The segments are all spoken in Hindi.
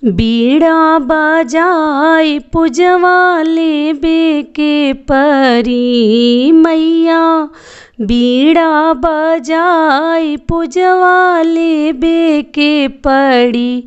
बीड़ा बजाई पुजवा लेबे के परी मैया, बीड़ा बजाई पुजवा लेबे के पड़ी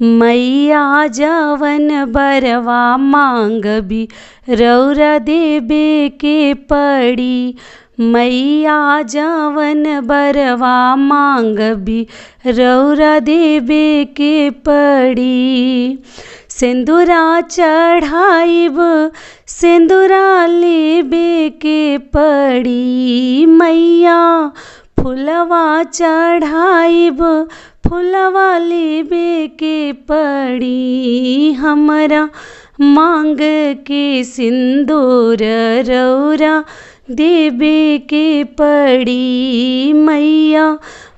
मैया, जवन बरवा मांगबी रौरा देबे के पड़ी मैया, जवन बरवा मांगबी रौरा देबे के पड़ी। सिंदूरा चढ़ाइब सिंदूरा लेबे के पड़ी मैया, फुलवा चढ़ाइब फुलवा लेबे के पड़ी हमरा मांग के सिंदूर रौरा देबे के पड़ी मैया,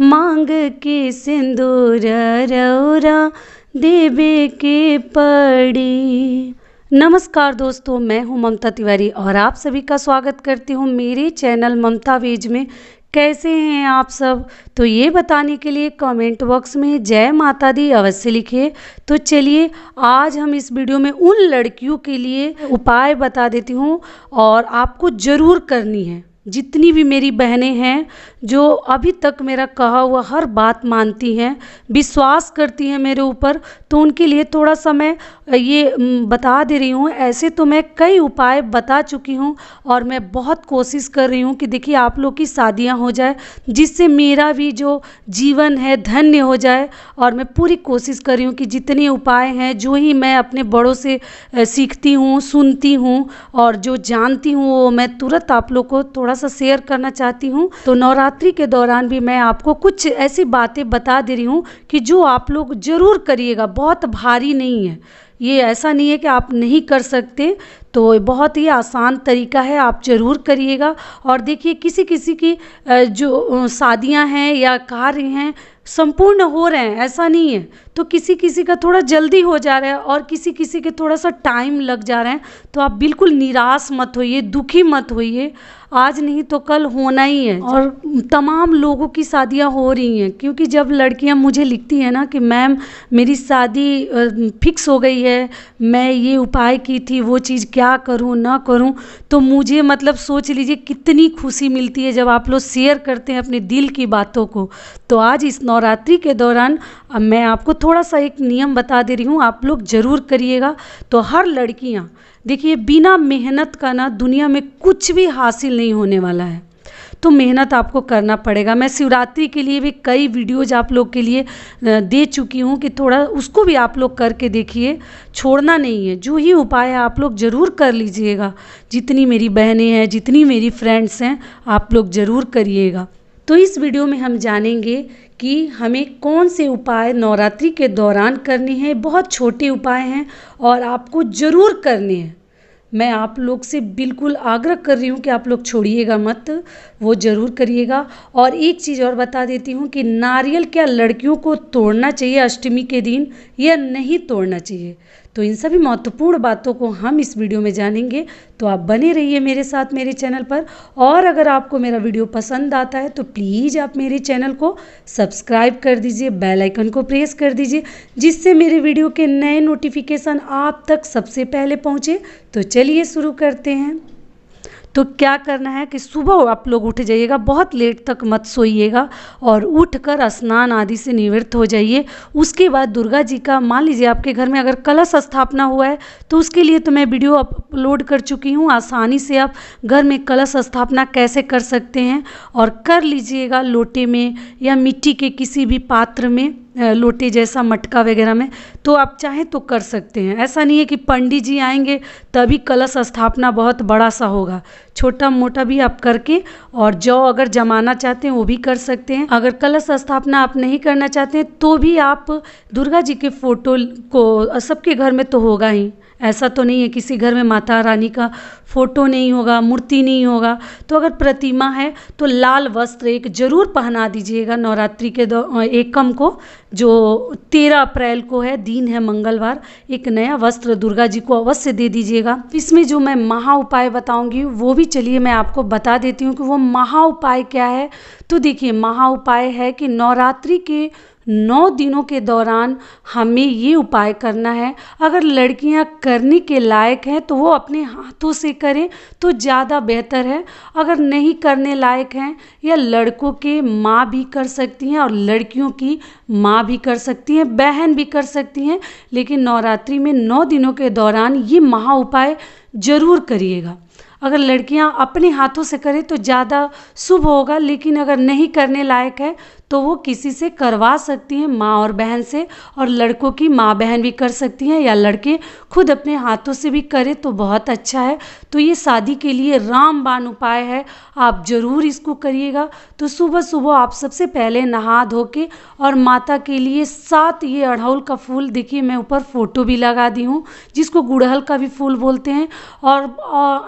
मांग के सिंदूर रौरा देबे के पड़ी। नमस्कार दोस्तों, मैं हूं ममता तिवारी और आप सभी का स्वागत करती हूं मेरे चैनल ममता वेज में। कैसे हैं आप सब? तो ये बताने के लिए कमेंट बॉक्स में जय माता दी अवश्य लिखिए। तो चलिए आज हम इस वीडियो में उन लड़कियों के लिए उपाय बता देती हूँ और आपको ज़रूर करनी है। जितनी भी मेरी बहनें हैं जो अभी तक मेरा कहा हुआ हर बात मानती हैं, विश्वास करती हैं मेरे ऊपर, तो उनके लिए थोड़ा सा मैं ये बता दे रही हूँ। ऐसे तो मैं कई उपाय बता चुकी हूँ और मैं बहुत कोशिश कर रही हूँ कि देखिए आप लोग की शादियाँ हो जाए, जिससे मेरा भी जो जीवन है धन्य हो जाए। और मैं पूरी कोशिश कर रही हूँ कि जितने उपाय हैं, जो ही मैं अपने बड़ों से सीखती हूँ, सुनती हूँ और जो जानती हूँ, वो मैं तुरंत आप लोग को थोड़ा सा शेयर करना चाहती हूँ। तो नवरात्रि के दौरान भी मैं आपको कुछ ऐसी बातें बता दे रही हूँ कि जो आप लोग ज़रूर करिएगा। बहुत भारी नहीं है ये, ऐसा नहीं है कि आप नहीं कर सकते, तो बहुत ही आसान तरीका है, आप ज़रूर करिएगा। और देखिए किसी किसी की जो शादियां हैं या कार्य हैं संपूर्ण हो रहे हैं, ऐसा नहीं है। तो किसी किसी का थोड़ा जल्दी हो जा रहा है और किसी किसी के थोड़ा सा टाइम लग जा रहा है। तो आप बिल्कुल निराश मत होइए, दुखी मत होइए, आज नहीं तो कल होना ही है। और तमाम लोगों की शादियां हो रही हैं, क्योंकि जब लड़कियां मुझे लिखती हैं ना कि मैम मेरी शादी फिक्स हो गई है, मैं ये उपाय की थी, वो चीज़ क्या करूं ना करूं, तो मुझे मतलब सोच लीजिए कितनी खुशी मिलती है जब आप लोग शेयर करते हैं अपने दिल की बातों को। तो आज इस नवरात्रि के दौरान मैं आपको थोड़ा सा एक नियम बता दे रही हूँ, आप लोग ज़रूर करिएगा। तो हर लड़कियाँ देखिए, बिना मेहनत का ना दुनिया में कुछ भी हासिल नहीं होने वाला है, तो मेहनत आपको करना पड़ेगा। मैं शिवरात्रि के लिए भी कई वीडियोज आप लोग के लिए दे चुकी हूँ कि थोड़ा उसको भी आप लोग करके देखिए, छोड़ना नहीं है। जो ही उपाय है आप लोग ज़रूर कर लीजिएगा। जितनी मेरी बहनें हैं, जितनी मेरी फ्रेंड्स हैं, आप लोग ज़रूर करिएगा। तो इस वीडियो में हम जानेंगे कि हमें कौन से उपाय नवरात्रि के दौरान करने हैं। बहुत छोटे उपाय हैं और आपको ज़रूर करने हैं। मैं आप लोग से बिल्कुल आग्रह कर रही हूँ कि आप लोग छोड़िएगा मत, वो ज़रूर करिएगा। और एक चीज़ और बता देती हूँ कि नारियल क्या लड़कियों को तोड़ना चाहिए अष्टमी के दिन या नहीं तोड़ना चाहिए, तो इन सभी महत्वपूर्ण बातों को हम इस वीडियो में जानेंगे। तो आप बने रहिए मेरे साथ मेरे चैनल पर। और अगर आपको मेरा वीडियो पसंद आता है तो प्लीज़ आप मेरे चैनल को सब्सक्राइब कर दीजिए, बेल आइकन को प्रेस कर दीजिए, जिससे मेरे वीडियो के नए नोटिफिकेशन आप तक सबसे पहले पहुँचे। तो चलिए शुरू करते हैं। तो क्या करना है कि सुबह आप लोग उठ जाइएगा, बहुत लेट तक मत सोइएगा और उठकर स्नान आदि से निवृत्त हो जाइए। उसके बाद दुर्गा जी का, मान लीजिए आपके घर में अगर कलश स्थापना हुआ है तो उसके लिए तो मैं वीडियो अपलोड कर चुकी हूँ। आसानी से आप घर में कलश स्थापना कैसे कर सकते हैं और कर लीजिएगा, लोटे में या मिट्टी के किसी भी पात्र में, लोटे जैसा मटका वगैरह में, तो आप चाहें तो कर सकते हैं। ऐसा नहीं है कि पंडित जी आएंगे तभी कलश स्थापना बहुत बड़ा सा होगा, छोटा मोटा भी आप करके, और जौ अगर जमाना चाहते हैं वो भी कर सकते हैं। अगर कलश स्थापना आप नहीं करना चाहते हैं तो भी आप दुर्गा जी के फोटो को, सबके घर में तो होगा ही, ऐसा तो नहीं है किसी घर में माता रानी का फोटो नहीं होगा, मूर्ति नहीं होगा, तो अगर प्रतिमा है तो लाल वस्त्र एक जरूर पहना दीजिएगा। नवरात्रि के एकम को, जो 13 अप्रैल को है, दिन है मंगलवार, एक नया वस्त्र दुर्गा जी को अवश्य दे दीजिएगा। इसमें जो मैं महा उपाय बताऊंगी वो भी चलिए मैं आपको बता देती हूँ कि वो महा उपाय क्या है। तो देखिए, महा उपाय है कि नवरात्रि के 9 दिनों के दौरान हमें ये उपाय करना है। अगर लड़कियां करने के लायक हैं तो वो अपने हाथों से करें तो ज़्यादा बेहतर है। अगर नहीं करने लायक हैं, या लड़कों के माँ भी कर सकती हैं और लड़कियों की माँ भी कर सकती हैं, बहन भी कर सकती हैं, लेकिन नवरात्रि में 9 दिनों के दौरान ये महा उपाय ज़रूर करिएगा। अगर लड़कियां अपने हाथों से करें तो ज़्यादा शुभ होगा, लेकिन अगर नहीं करने लायक है तो वो किसी से करवा सकती हैं, माँ और बहन से। और लड़कों की माँ बहन भी कर सकती हैं, या लड़के खुद अपने हाथों से भी करें तो बहुत अच्छा है। तो ये शादी के लिए रामबाण उपाय है, आप ज़रूर इसको करिएगा। तो सुबह सुबह आप सबसे पहले नहा धो के और माता के लिए 7 ये अड़हुल का फूल, देखिए मैं ऊपर फ़ोटो भी लगा दी हूँ, जिसको गुड़हल का भी फूल बोलते हैं, और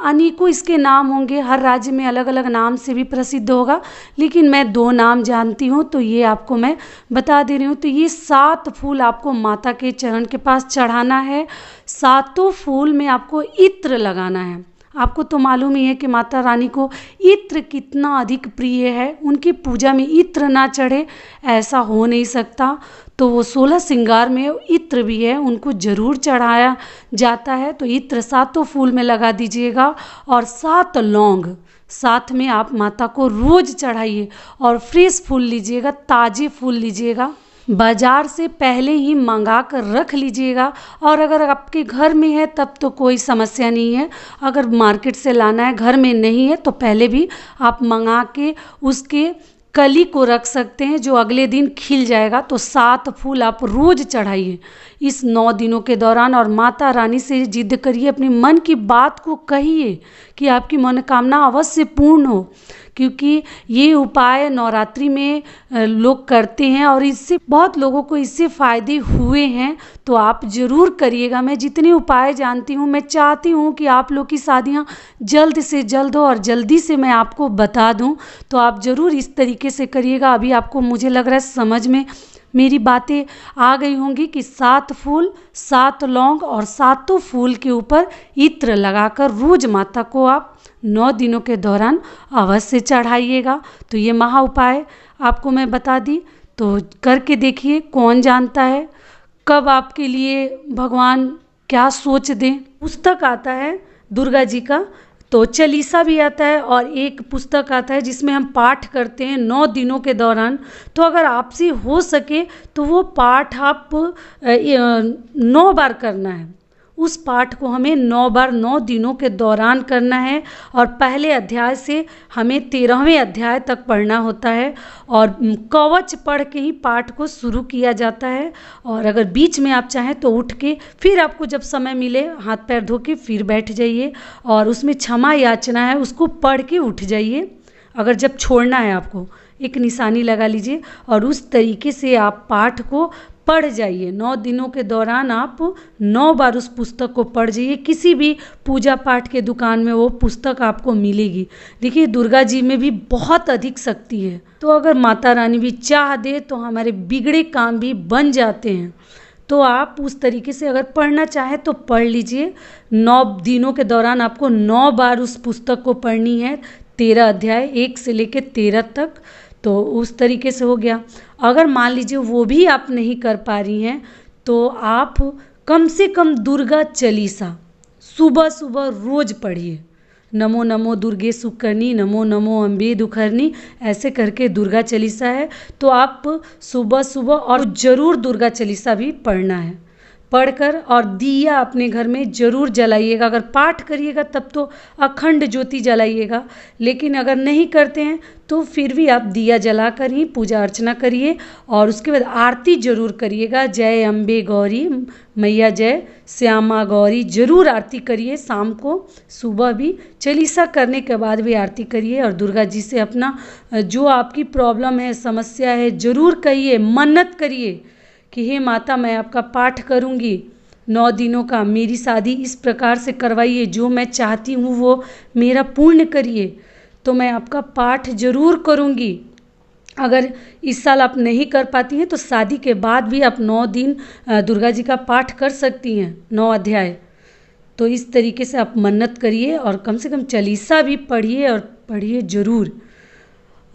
अनेकों इसके नाम होंगे, हर राज्य में अलग अलग नाम से भी प्रसिद्ध होगा, लेकिन मैं 2 नाम जानती हूँ तो ये आपको मैं बता दे रही हूँ। तो ये 7 फूल आपको माता के चरण के पास चढ़ाना है। 7 फूल में आपको इत्र लगाना है। आपको तो मालूम ही है कि माता रानी को इत्र कितना अधिक प्रिय है, उनकी पूजा में इत्र ना चढ़े ऐसा हो नहीं सकता। तो वो 16 श्रृंगार में इत्र भी है, उनको ज़रूर चढ़ाया जाता है। तो इत्र 7 फूल में लगा दीजिएगा, और 7 लौंग साथ में आप माता को रोज़ चढ़ाइए। और फ्रेश फूल लीजिएगा, ताज़े फूल लीजिएगा, बाज़ार से पहले ही मंगा कर रख लीजिएगा। और अगर आपके घर में है तब तो कोई समस्या नहीं है, अगर मार्केट से लाना है, घर में नहीं है, तो पहले भी आप मंगा के उसके कली को रख सकते हैं, जो अगले दिन खिल जाएगा। तो 7 फूल आप रोज़ चढ़ाइए इस 9 दिनों के दौरान, और माता रानी से जिद करिए, अपने मन की बात को कहिए कि आपकी मनोकामना अवश्य पूर्ण हो। क्योंकि ये उपाय नवरात्रि में लोग करते हैं और इससे बहुत लोगों को इससे फ़ायदे हुए हैं। तो आप ज़रूर करिएगा। मैं जितने उपाय जानती हूँ, मैं चाहती हूँ कि आप लोग की शादियाँ जल्द से जल्द हो और जल्दी से मैं आपको बता दूँ। तो आप ज़रूर इस तरीके से करिएगा। अभी आपको मुझे लग रहा है समझ में मेरी बातें आ गई होंगी कि 7 फूल, 7 लौंग और 7 फूल के ऊपर इत्र लगाकर रोज़ माता को आप 9 दिनों के दौरान अवश्य चढ़ाइएगा। तो ये महा उपाय आपको मैं बता दी, तो करके देखिए। कौन जानता है कब आपके लिए भगवान क्या सोच दें। पुस्तक आता है दुर्गा जी का, तो चालीसा भी आता है, और एक पुस्तक आता है जिसमें हम पाठ करते हैं 9 दिनों के दौरान। तो अगर आपसे हो सके तो वो पाठ आप 9 बार करना है। उस पाठ को हमें 9 बार 9 दिनों के दौरान करना है, और पहले अध्याय से हमें 13वें अध्याय तक पढ़ना होता है, और कवच पढ़ के ही पाठ को शुरू किया जाता है। और अगर बीच में आप चाहें तो उठ के फिर आपको जब समय मिले हाथ पैर धो के फिर बैठ जाइए, और उसमें क्षमा याचना है उसको पढ़ के उठ जाइए। अगर जब छोड़ना है आपको एक निशानी लगा लीजिए, और उस तरीके से आप पाठ को पढ़ जाइए। 9 दिनों के दौरान आप 9 बार उस पुस्तक को पढ़ जाइए। किसी भी पूजा पाठ के दुकान में वो पुस्तक आपको मिलेगी। देखिए दुर्गा जी में भी बहुत अधिक शक्ति है, तो अगर माता रानी भी चाह दे तो हमारे बिगड़े काम भी बन जाते हैं। तो आप उस तरीके से अगर पढ़ना चाहें तो पढ़ लीजिए। 9 दिनों के दौरान आपको 9 बार उस पुस्तक को पढ़नी है, 13 अध्याय 1 से लेकर 13 तक। तो उस तरीके से हो गया। अगर मान लीजिए वो भी आप नहीं कर पा रही हैं, तो आप कम से कम दुर्गा चालीसा सुबह सुबह रोज़ पढ़िए। नमो नमो दुर्गे सुकर्णी, नमो नमो अम्बे दुखरनी, ऐसे करके दुर्गा चालीसा है। तो आप सुबह सुबह और ज़रूर दुर्गा चालीसा भी पढ़ना है। पढ़कर और दिया अपने घर में ज़रूर जलाइएगा। अगर पाठ करिएगा तब तो अखंड ज्योति जलाइएगा, लेकिन अगर नहीं करते हैं तो फिर भी आप दिया जलाकर ही पूजा अर्चना करिए। और उसके बाद आरती ज़रूर करिएगा। जय अम्बे गौरी मैया, जय श्यामा गौरी, ज़रूर आरती करिए। शाम को सुबह भी चालीसा करने के बाद भी आरती करिए, और दुर्गा जी से अपना जो आपकी प्रॉब्लम है, समस्या है, ज़रूर कहिए, मन्नत करिए कि हे माता, मैं आपका पाठ करूँगी 9 दिनों का, मेरी शादी इस प्रकार से करवाइए, जो मैं चाहती हूँ वो मेरा पूर्ण करिए, तो मैं आपका पाठ ज़रूर करूँगी। अगर इस साल आप नहीं कर पाती हैं तो शादी के बाद भी आप 9 दिन दुर्गा जी का पाठ कर सकती हैं, 9 अध्याय। तो इस तरीके से आप मन्नत करिए, और कम से कम चालीसा भी पढ़िए, और पढ़िए ज़रूर।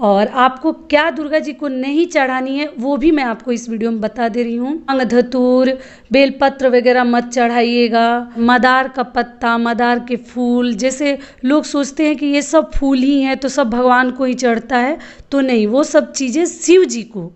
और आपको क्या दुर्गा जी को नहीं चढ़ानी है वो भी मैं आपको इस वीडियो में बता दे रही हूँ। भांग धतूर, बेलपत्र वगैरह मत चढ़ाइएगा। मदार का पत्ता, मदार के फूल, जैसे लोग सोचते हैं कि ये सब फूल ही हैं तो सब भगवान को ही चढ़ता है, तो नहीं, वो सब चीज़ें शिव जी को,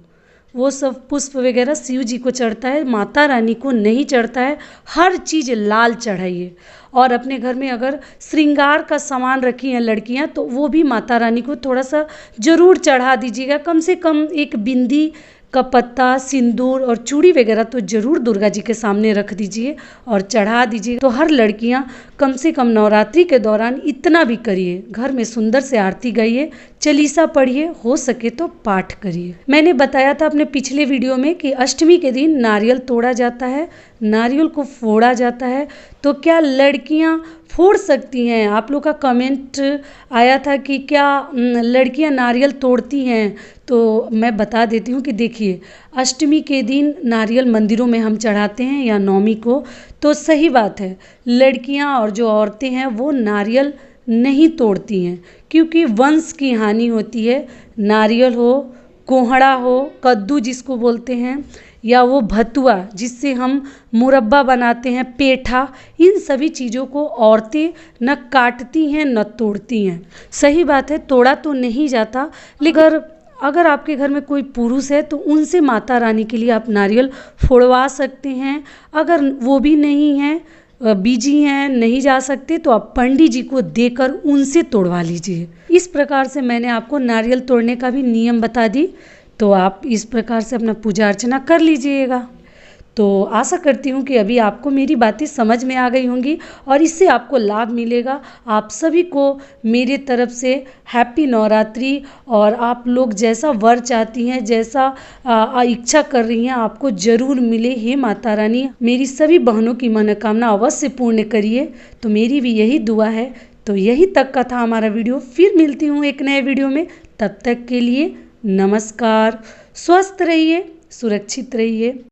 वो सब पुष्प वगैरह शिव जी को चढ़ता है, माता रानी को नहीं चढ़ता है। हर चीज़ लाल चढ़ाइए। और अपने घर में अगर श्रृंगार का सामान रखी हैं लड़कियां तो वो भी माता रानी को थोड़ा सा ज़रूर चढ़ा दीजिएगा। कम से कम एक बिंदी का पत्ता, सिंदूर और चूड़ी वगैरह तो ज़रूर दुर्गा जी के सामने रख दीजिए और चढ़ा दीजिए। तो हर लड़कियां कम से कम नवरात्रि के दौरान इतना भी करिए, घर में सुंदर से आरती गाइए, चालीसा पढ़िए, हो सके तो पाठ करिए। मैंने बताया था अपने पिछले वीडियो में कि अष्टमी के दिन नारियल तोड़ा जाता है, नारियल को फोड़ा जाता है। तो क्या लड़कियां फोड़ सकती हैं? आप लोग का कमेंट आया था कि क्या लड़कियां नारियल तोड़ती हैं, तो मैं बता देती हूँ कि देखिए, अष्टमी के दिन नारियल मंदिरों में हम चढ़ाते हैं या नवमी को, तो सही बात है, लड़कियां और जो औरतें हैं वो नारियल नहीं तोड़ती हैं, क्योंकि वंश की हानि होती है। नारियल हो, कोहड़ा हो, कद्दू जिसको बोलते हैं, या वो भतुआ जिससे हम मुरब्बा बनाते हैं, पेठा, इन सभी चीज़ों को औरतें न काटती हैं न तोड़ती हैं। सही बात है, तोड़ा तो नहीं जाता, लेकिन अगर आपके घर में कोई पुरुष है तो उनसे माता रानी के लिए आप नारियल फोड़वा सकते हैं। अगर वो भी नहीं है, बिजी हैं, नहीं जा सकते, तो आप पंडित जी को देकर उनसे तोड़वा लीजिए। इस प्रकार से मैंने आपको नारियल तोड़ने का भी नियम बता दी, तो आप इस प्रकार से अपना पूजा अर्चना कर लीजिएगा। तो आशा करती हूँ कि अभी आपको मेरी बातें समझ में आ गई होंगी और इससे आपको लाभ मिलेगा। आप सभी को मेरे तरफ से हैप्पी नवरात्रि, और आप लोग जैसा वर चाहती हैं, जैसा इच्छा कर रही हैं, आपको ज़रूर मिले। हे माता रानी, मेरी सभी बहनों की मनोकामना अवश्य पूर्ण करिए। तो मेरी भी यही दुआ है। तो यही तक का था हमारा वीडियो। फिर मिलती हूँ एक नए वीडियो में, तब तक के लिए नमस्कार। स्वस्थ रहिए, सुरक्षित रहिए।